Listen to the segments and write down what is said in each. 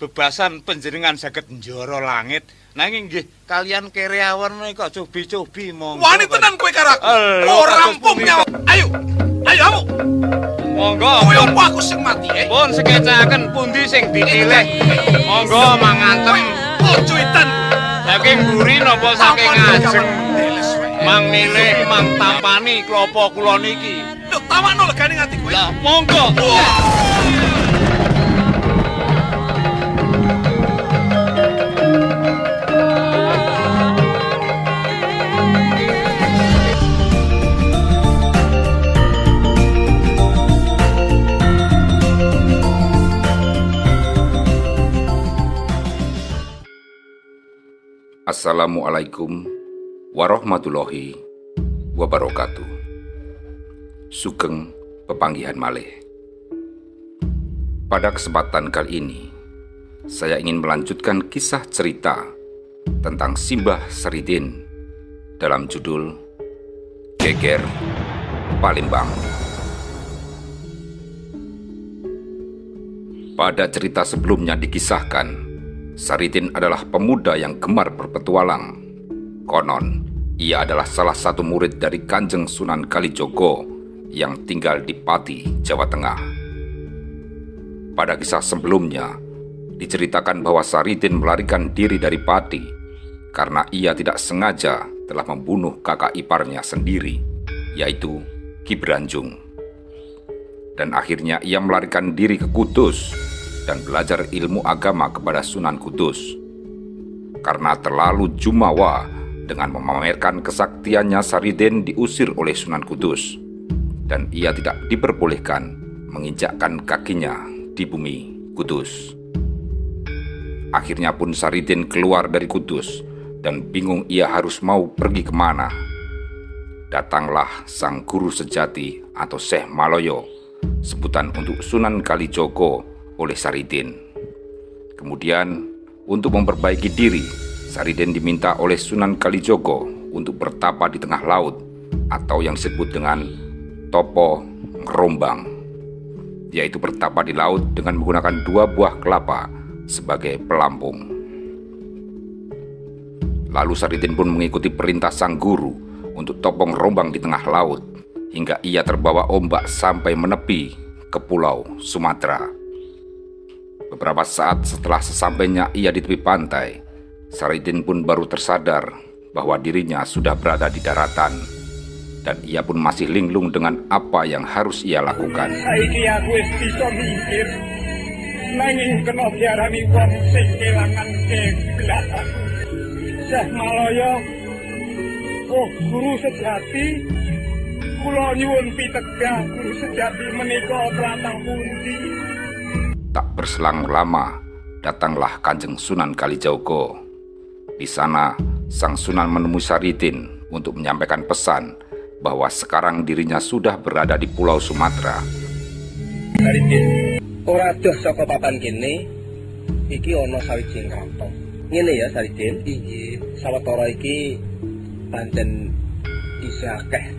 bebasan panjenengan saged njara langit. Nanging nggih kalian karyawan kok cobi-cobi monggo. Wani tenan kowe karo aku. Rampung nyawa. Ayo. Ayo kamu. Monggo. Kowe opo aku sing mati Pun sekecaken pundi sing dipilih. Monggo mangantem. Ojo edan. Saking mburi napa saking ajeng. Mang milih mang tampani klapa kula niki. Lho tawakno legane ngati kowe. Lah monggo. Assalamualaikum warahmatullahi wabarakatuh. Sugeng pepanggihan malih. Pada kesempatan kali ini, saya ingin melanjutkan kisah cerita tentang Simbah Saridin dalam judul Geger Palembang. Pada cerita sebelumnya dikisahkan, Saridin adalah pemuda yang gemar berpetualang. Konon, ia adalah salah satu murid dari Kanjeng Sunan Kalijogo yang tinggal di Pati, Jawa Tengah. Pada kisah sebelumnya, diceritakan bahwa Saridin melarikan diri dari Pati karena ia tidak sengaja telah membunuh kakak iparnya sendiri, yaitu Ki Branjung. Dan akhirnya ia melarikan diri ke Kudus dan belajar ilmu agama kepada Sunan Kudus. Karena terlalu jumawa dengan memamerkan kesaktiannya, Saridin diusir oleh Sunan Kudus dan ia tidak diperbolehkan menginjakkan kakinya di bumi Kudus. Akhirnya pun Saridin keluar dari Kudus dan bingung ia harus mau pergi kemana. Datanglah sang guru sejati atau Syekh Maloyo, sebutan untuk Sunan Kalijogo, oleh Saridin. Kemudian, untuk memperbaiki diri, Saridin diminta oleh Sunan Kalijogo untuk bertapa di tengah laut atau yang disebut dengan topo ngerombang, yaitu bertapa di laut dengan menggunakan 2 buah kelapa sebagai pelampung. Lalu Saridin pun mengikuti perintah sang guru untuk topo ngerombang di tengah laut hingga ia terbawa ombak sampai menepi ke pulau Sumatera. Beberapa saat setelah sesampainya ia di tepi pantai, Saridin pun baru tersadar bahwa dirinya sudah berada di daratan, dan ia pun masih linglung dengan apa yang harus ia lakukan. Saiki aku wis bisa mikir, nanging kena diarani wong sing kelangan keblasan. Syekh Maloyo, oh guru sejati, kula nyuwun pitedah guru sejati menika tlatah pundi? Tak berselang lama, datanglah Kanjeng Sunan Kalijogo. Di sana, sang Sunan menemui Saridin untuk menyampaikan pesan bahwa sekarang dirinya sudah berada di Pulau Sumatera. Saridin, ora doh saka papan kene, iki ana sawijining kraton. Ngene ya Saridin, inggih, sawetara iki pancen isih akeh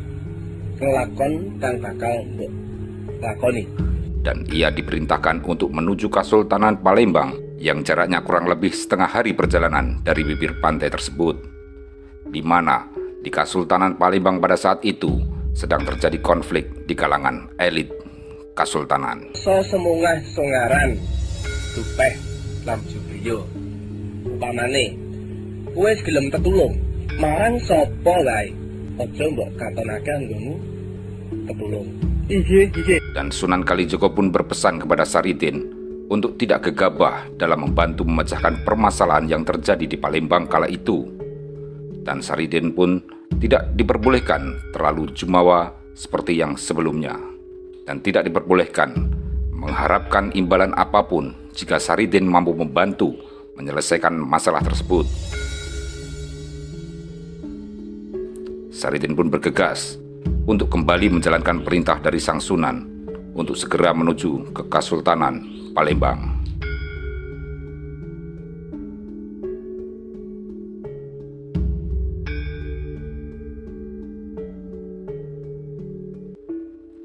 nglakon kang bakal mbok lakoni. Dan ia diperintahkan untuk menuju Kasultanan Palembang yang jaraknya kurang lebih setengah hari perjalanan dari bibir pantai tersebut, di mana di Kasultanan Palembang pada saat itu sedang terjadi konflik di kalangan elit Kasultanan. Semungah songaran Dupeh lan Jubriyo, upamane kowe gelem tetulung marang sapa wae, aja mbok katonake anggonmu tetulung. Dan Sunan Kalijogo pun berpesan kepada Saridin untuk tidak gegabah dalam membantu memecahkan permasalahan yang terjadi di Palembang kala itu. Dan Saridin pun tidak diperbolehkan terlalu jumawa seperti yang sebelumnya, dan tidak diperbolehkan mengharapkan imbalan apapun jika Saridin mampu membantu menyelesaikan masalah tersebut. Saridin pun bergegas untuk kembali menjalankan perintah dari sang Sunan untuk segera menuju ke Kasultanan Palembang.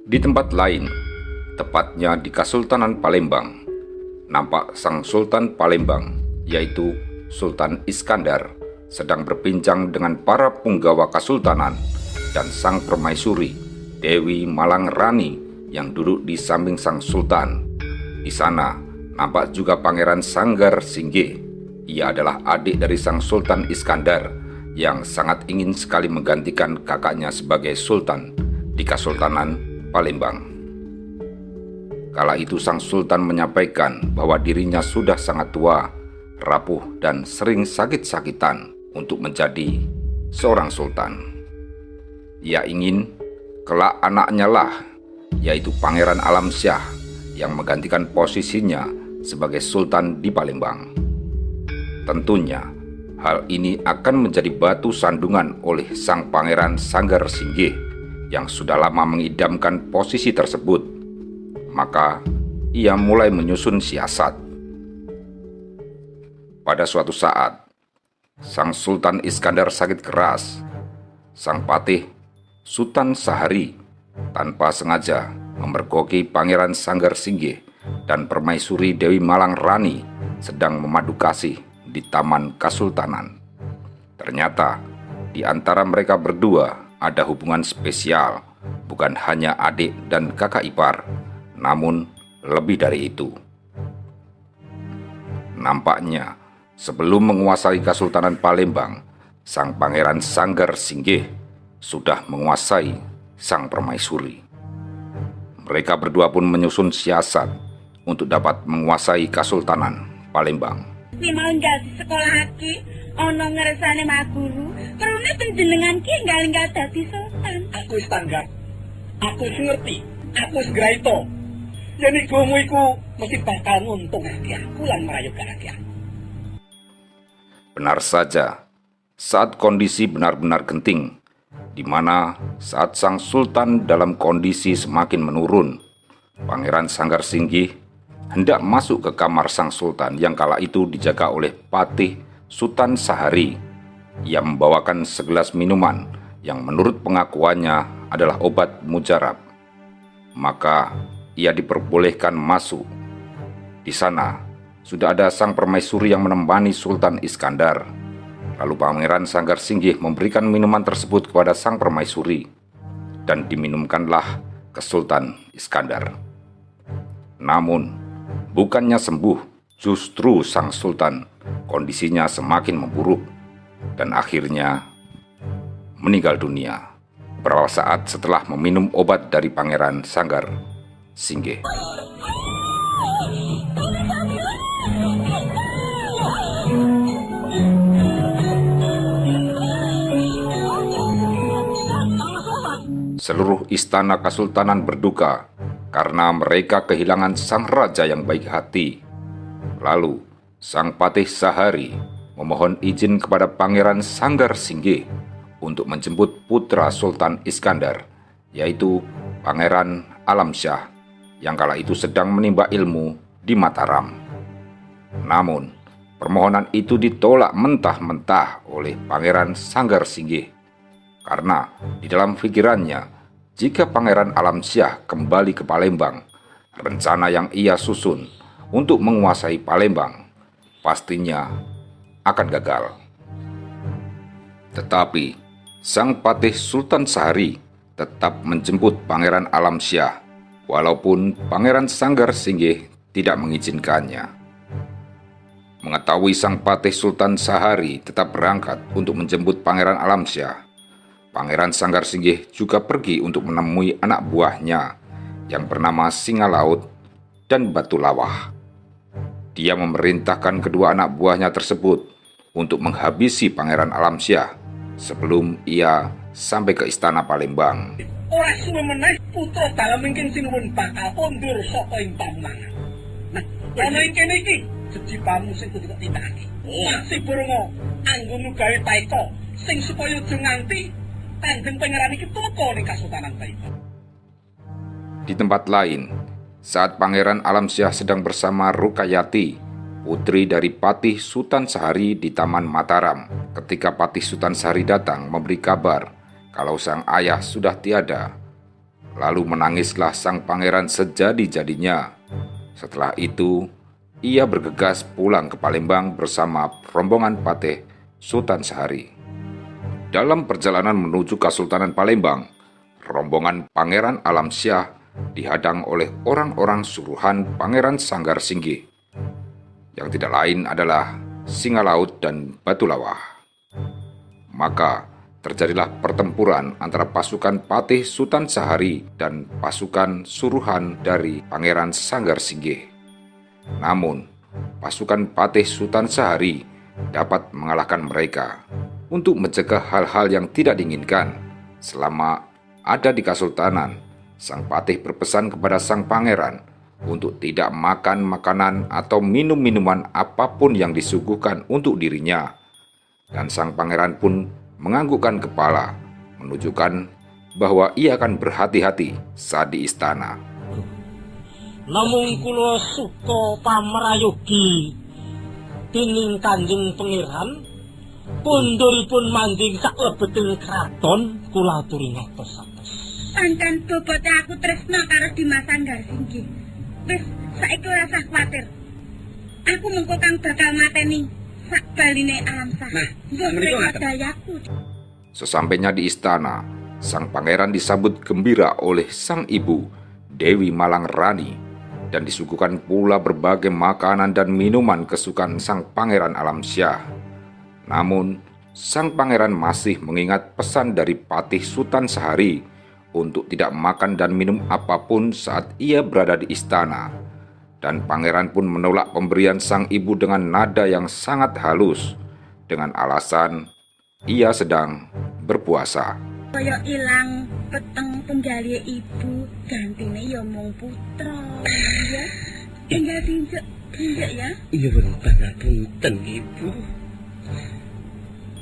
Di tempat lain, tepatnya di Kasultanan Palembang, nampak sang Sultan Palembang, yaitu Sultan Iskandar, sedang berbincang dengan para punggawa kesultanan dan sang permaisuri Dewi Malang Rani yang duduk di samping sang sultan. Di sana nampak juga Pangeran Sanggar Singgih. Ia adalah adik dari sang Sultan Iskandar yang sangat ingin sekali menggantikan kakaknya sebagai sultan di Kesultanan Palembang. Kala itu sang sultan menyampaikan bahwa dirinya sudah sangat tua, rapuh dan sering sakit-sakitan untuk menjadi seorang sultan. Ia ingin kelak anaknya lah, yaitu Pangeran Alamsyah, yang menggantikan posisinya sebagai sultan di Palembang. Tentunya hal ini akan menjadi batu sandungan oleh sang Pangeran Sanggar Singgih yang sudah lama mengidamkan posisi tersebut. Maka ia mulai menyusun siasat. Pada suatu saat, sang Sultan Iskandar sakit keras. Sang patih Sultan Sahari tanpa sengaja memergoki Pangeran Sanggar Singgih dan permaisuri Dewi Malang Rani sedang memadu kasih di Taman Kesultanan. Ternyata di antara mereka berdua ada hubungan spesial, bukan hanya adik dan kakak ipar, namun lebih dari itu. Nampaknya sebelum menguasai Kesultanan Palembang, sang Pangeran Sanggar Singgih sudah menguasai sang permaisuri. Mereka berdua pun menyusun siasat untuk dapat menguasai Kesultanan Palembang. Ki mau nggak sekolah ki, ono ngersane mak guru, terus penjenengan ki nggak dadi sultan. Aku standar, aku ngerti, aku segraito. Jadi gomu iku mesti bakal nguntung hati aku lan merayokan hati aku. Benar saja, saat kondisi benar-benar genting, di mana saat sang sultan dalam kondisi semakin menurun, Pangeran Sanggar Singgih hendak masuk ke kamar sang sultan yang kala itu dijaga oleh patih Sultan Sahari. Ia membawakan segelas minuman yang menurut pengakuannya adalah obat mujarab. Maka ia diperbolehkan masuk. Di sana sudah ada sang permaisuri yang menemani Sultan Iskandar. Lalu Pangeran Sanggar Singgih memberikan minuman tersebut kepada sang permaisuri, dan diminumkanlah ke Sultan Iskandar. Namun bukannya sembuh, justru sang sultan kondisinya semakin memburuk dan akhirnya meninggal dunia beberapa saat setelah meminum obat dari Pangeran Sanggar Singgih. Seluruh istana kesultanan berduka karena mereka kehilangan sang raja yang baik hati. Lalu sang patih Sahari memohon izin kepada Pangeran Sanggar Singgih untuk menjemput putra Sultan Iskandar, yaitu Pangeran Alamsyah, yang kala itu sedang menimba ilmu di Mataram. Namun permohonan itu ditolak mentah-mentah oleh Pangeran Sanggar Singgih, karena di dalam pikirannya, jika Pangeran Alamsyah kembali ke Palembang, rencana yang ia susun untuk menguasai Palembang pastinya akan gagal. Tetapi sang patih Sultan Sahari tetap menjemput Pangeran Alamsyah, walaupun Pangeran Sanggar Singgih tidak mengizinkannya. Mengetahui sang patih Sultan Sahari tetap berangkat untuk menjemput Pangeran Alamsyah, Pangeran Sanggar Singgih juga pergi untuk menemui anak buahnya yang bernama Singa Laut dan Batu Lawah. Dia memerintahkan kedua anak buahnya tersebut untuk menghabisi Pangeran Alamsyah sebelum ia sampai ke istana Palembang. Ora suwe meneh putra dalam mungkin sinuwun bakal kondur saka ing pamangan. Nah, ana ing kene iki jejibamu sing kudu ditindakake. Masih burung anggonmu gawe taeka sing supaya aja nganti Kanjeng Pangeran iki teko ning Kesultanan Palembang. Di tempat lain, saat Pangeran Alamsyah sedang bersama Rukayati, putri dari Patih Sultan Sahari di Taman Mataram, ketika Patih Sultan Sahari datang memberi kabar kalau sang ayah sudah tiada. Lalu menangislah sang pangeran sejadi-jadinya. Setelah itu, ia bergegas pulang ke Palembang bersama rombongan Patih Sultan Sahari. Dalam perjalanan menuju Kesultanan Palembang, rombongan Pangeran Alamsyah dihadang oleh orang-orang suruhan Pangeran Sanggar Singgih, yang tidak lain adalah Singa Laut dan Batu Lawah. Maka terjadilah pertempuran antara pasukan Patih Sultan Sahari dan pasukan suruhan dari Pangeran Sanggar Singgih. Namun, pasukan Patih Sultan Sahari dapat mengalahkan mereka. Untuk mencegah hal-hal yang tidak diinginkan selama ada di Kesultanan, sang patih berpesan kepada sang pangeran untuk tidak makan makanan atau minum minuman apapun yang disuguhkan untuk dirinya. Dan sang pangeran pun menganggukkan kepala, menunjukkan bahwa ia akan berhati-hati saat di istana. Namung kula suka pamrayogi dening Kanjeng Pangeran, pundhuripun manding saklebeting kraton kula aturi ngatos-atos. Pancen bobote aku tresna karo Dimas Sanggar Singgih. Wis, saiki ora usah kuwatir. Aku mengko kang bakal mateni sakbaline Alamsyah. Nah, menika dayaku. Sesampainya di istana, sang pangeran disambut gembira oleh sang ibu, Dewi Malang Rani, dan disuguhkan pula berbagai makanan dan minuman kesukaan sang pangeran Alamsyah. Namun, sang pangeran masih mengingat pesan dari Patih Sultan Sahari untuk tidak makan dan minum apapun saat ia berada di istana. Dan pangeran pun menolak pemberian sang ibu dengan nada yang sangat halus, dengan alasan ia sedang berpuasa. Kaya ilang peteng penggali ibu, gantine ya mung putra. Ya, tinggal tinjek ya. Iya pangapunten Ibu.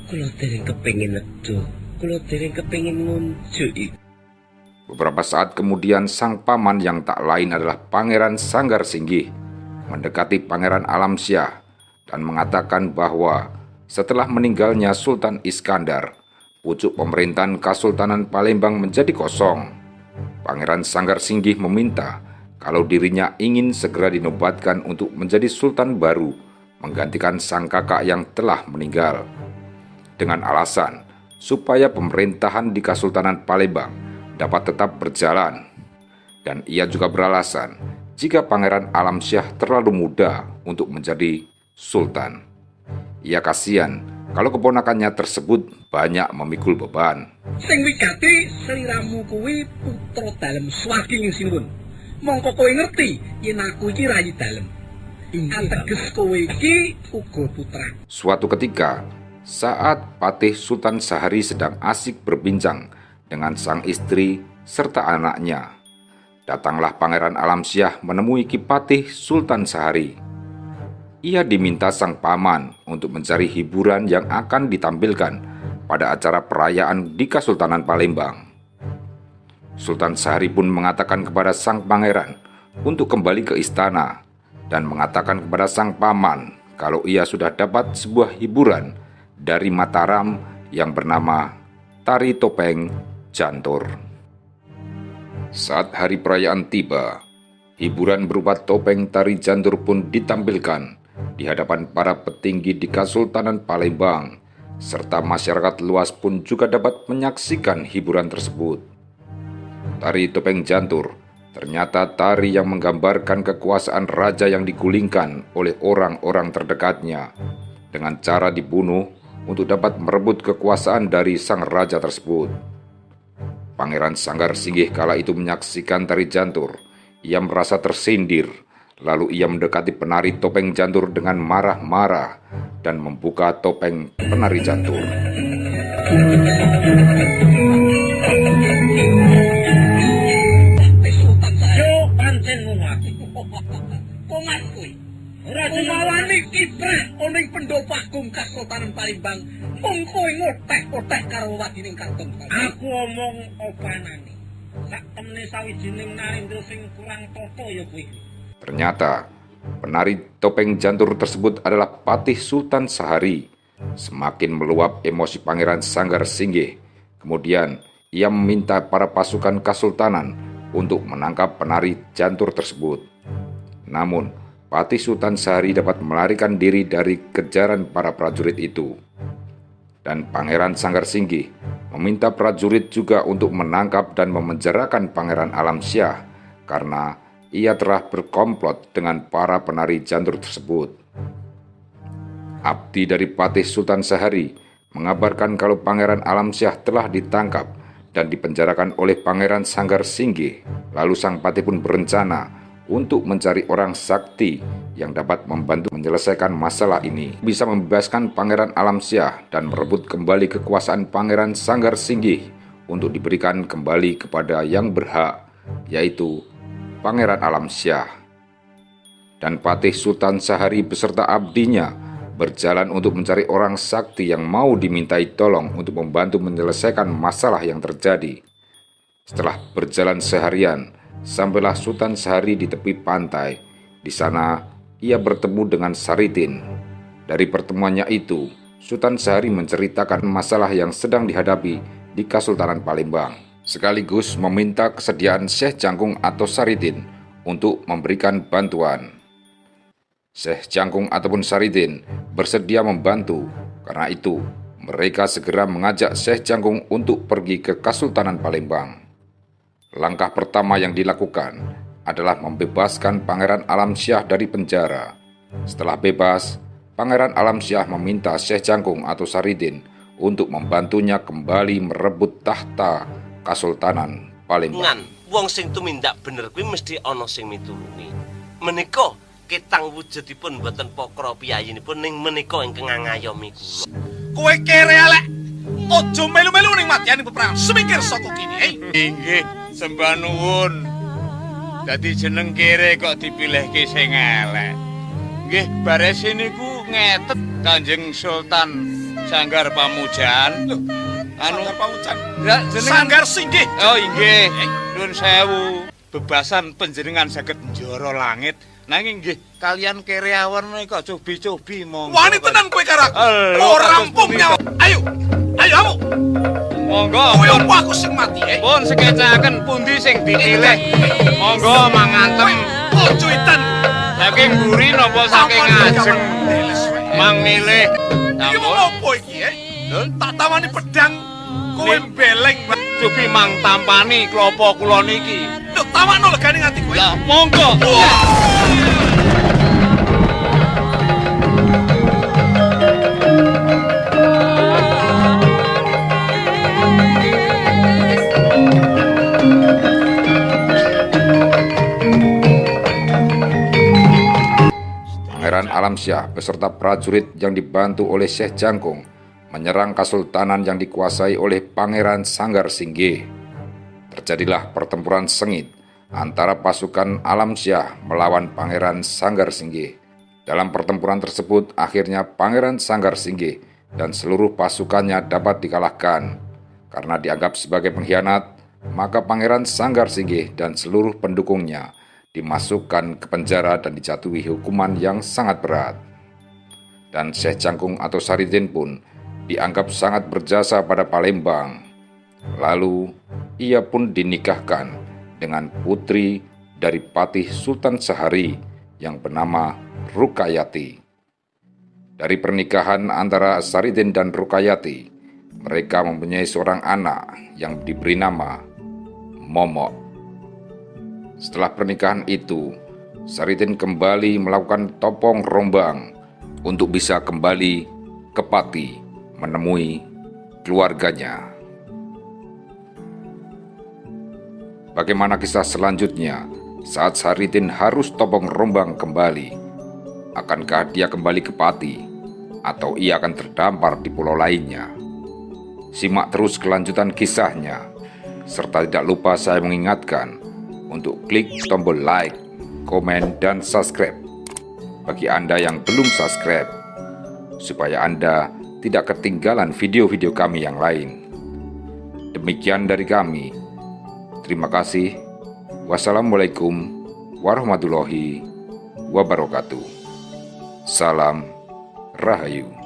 Kula dereng kepengin nedo, kula dereng kepengin ngunjuk Ibu. Beberapa saat kemudian sang paman yang tak lain adalah Pangeran Sanggar Singgih mendekati Pangeran Alamsyah dan mengatakan bahwa setelah meninggalnya Sultan Iskandar, pucuk pemerintahan Kesultanan Palembang menjadi kosong. Pangeran Sanggar Singgih meminta kalau dirinya ingin segera dinobatkan untuk menjadi sultan baru menggantikan sang kakak yang telah meninggal, dengan alasan supaya pemerintahan di Kesultanan Palembang dapat tetap berjalan. Dan ia juga beralasan jika Pangeran Alamsyah terlalu muda untuk menjadi sultan. Ia kasihan kalau keponakannya tersebut banyak memikul beban. Sing wigati sliramu kuwi putra dalem swarging sinun. Mongko kowe ngerti yen aku iki rayi dalem. Ateges kowe iki uga putra. Suatu ketika, saat Patih Sultan Sahari sedang asik berbincang dengan sang istri serta anaknya, datanglah Pangeran Alamsyah menemui Ki Patih Sultan Sahari. Ia diminta sang paman untuk mencari hiburan yang akan ditampilkan pada acara perayaan di Kesultanan Palembang. Sultan Sahari pun mengatakan kepada sang pangeran untuk kembali ke istana dan mengatakan kepada sang paman kalau ia sudah dapat sebuah hiburan dari Mataram yang bernama Tari Topeng Jantur. Saat hari perayaan tiba, hiburan berupa topeng tari jantur pun ditampilkan di hadapan para petinggi di Kesultanan Palembang, serta masyarakat luas pun juga dapat menyaksikan hiburan tersebut. Tari topeng jantur ternyata tari yang menggambarkan kekuasaan raja yang digulingkan oleh orang-orang terdekatnya dengan cara dibunuh untuk dapat merebut kekuasaan dari sang raja tersebut. Pangeran Sanggar Singgih kala itu menyaksikan tari jantur. Ia merasa tersindir, lalu ia mendekati penari topeng jantur dengan marah-marah dan membuka topeng penari jantur. Yo pancen ngono. Komat kuwi. Umawani kiprah ana ing pendopagung Kesultanan Palembang, mung kowe ngotek-otek karo wadining katon. Aku omong opanane. Sak temne sawijining narendra sing kurang tata ya kuwi. Ternyata penari topeng jantur tersebut adalah Patih Sultan Sahari. Semakin meluap emosi Pangeran Sanggar Singgih. Kemudian ia meminta para pasukan Kesultanan untuk menangkap penari jantur tersebut. Namun Patih Sultan Sahari dapat melarikan diri dari kejaran para prajurit itu. Dan Pangeran Sanggar Singgih meminta prajurit juga untuk menangkap dan memenjarakan Pangeran Alamsyah karena ia telah berkomplot dengan para penari jantur tersebut. Abdi dari Patih Sultan Sahari mengabarkan kalau Pangeran Alamsyah telah ditangkap dan dipenjarakan oleh Pangeran Sanggar Singgih. Lalu sang patih pun berencana untuk mencari orang sakti yang dapat membantu menyelesaikan masalah ini, bisa membebaskan Pangeran Alamsyah dan merebut kembali kekuasaan Pangeran Sanggar Singgih untuk diberikan kembali kepada yang berhak, yaitu Pangeran Alamsyah. Dan Patih Sultan Sahari beserta abdinya berjalan untuk mencari orang sakti yang mau dimintai tolong untuk membantu menyelesaikan masalah yang terjadi. Setelah berjalan seharian, sampailah Sultan Sahari di tepi pantai. Di sana ia bertemu dengan Saritin. Dari pertemuannya itu, Sultan Sahari menceritakan masalah yang sedang dihadapi di Kesultanan Palembang, sekaligus meminta kesediaan Syekh Jangkung atau Saritin untuk memberikan bantuan. Syekh Jangkung ataupun Saritin bersedia membantu. Karena itu, mereka segera mengajak Syekh Jangkung untuk pergi ke Kesultanan Palembang. Langkah pertama yang dilakukan adalah membebaskan Pangeran Alamsyah dari penjara. Setelah bebas, Pangeran Alamsyah meminta Syekh Jangkung atau Saritin untuk membantunya kembali merebut tahta Kesultanan Palembang. Wong sing tumindak bener kuwi mesti ana sing mitulungi. Menika ketang wujudipun mboten pakra piyayinipun ning menika ingkang ngayomi kula. Kowe kere elek. Ojo melu-melu ning matyaning peperangan. Semikir saka kene. Nggih, sembah nuwun. Dadi jeneng kere kok dipilihke sing elek. Nggih, bares niku ngetet Kanjeng Sultan Sanggar Pamujan. Lho, Sanggar Pamujan. Ya, jeneng Sanggar Singgih. Oh, inggih. Nuwun sewu. Bebasan panjenengan saged njara langit. Nanging nggih kalian kereawan kok cobi-cobi monggo. Wani tenan kowe karak. Lho, Ora rampung nyawa. Ayo. Ayo kamu. Monggo. Kowe opo aku sing mati, Pun sekecaken pundi sing dipilih. Monggo mangantem. Ojo itan. Saking mburi napa saking ajeng. Mang milih. Iki mau opo iki, Lho, tak tawani pedang. Kowe beleng. Cobi mang tampani klopo kula niki. Lho, tawakno legane ngati kowe. Lah, monggo. Pangeran Alamsyah beserta prajurit yang dibantu oleh Syekh Jangkung menyerang Kesultanan yang dikuasai oleh Pangeran Sanggar Singgih. Terjadilah pertempuran sengit antara pasukan Alamsyah melawan Pangeran Sanggar Singgih. Dalam pertempuran tersebut, akhirnya Pangeran Sanggar Singgih dan seluruh pasukannya dapat dikalahkan. Karena dianggap sebagai pengkhianat, maka Pangeran Sanggar Singgih dan seluruh pendukungnya dimasukkan ke penjara dan dijatuhi hukuman yang sangat berat. Dan Syekh Jangkung atau Saritin pun dianggap sangat berjasa pada Palembang. Lalu ia pun dinikahkan dengan putri dari Patih Sultan Sahari yang bernama Rukayati. Dari pernikahan antara Saritin dan Rukayati, mereka mempunyai seorang anak yang diberi nama Momok. Setelah pernikahan itu, Saritin kembali melakukan topong rombang untuk bisa kembali ke Pati menemui keluarganya. Bagaimana kisah selanjutnya saat Saritin harus topong rombang kembali? Akankah dia kembali ke Pati atau ia akan terdampar di pulau lainnya? Simak terus kelanjutan kisahnya, serta tidak lupa saya mengingatkan untuk klik tombol like, komen, dan subscribe bagi Anda yang belum subscribe, supaya Anda tidak ketinggalan video-video kami yang lain. Demikian dari kami. Terima kasih. Wassalamualaikum warahmatullahi wabarakatuh. Salam Rahayu.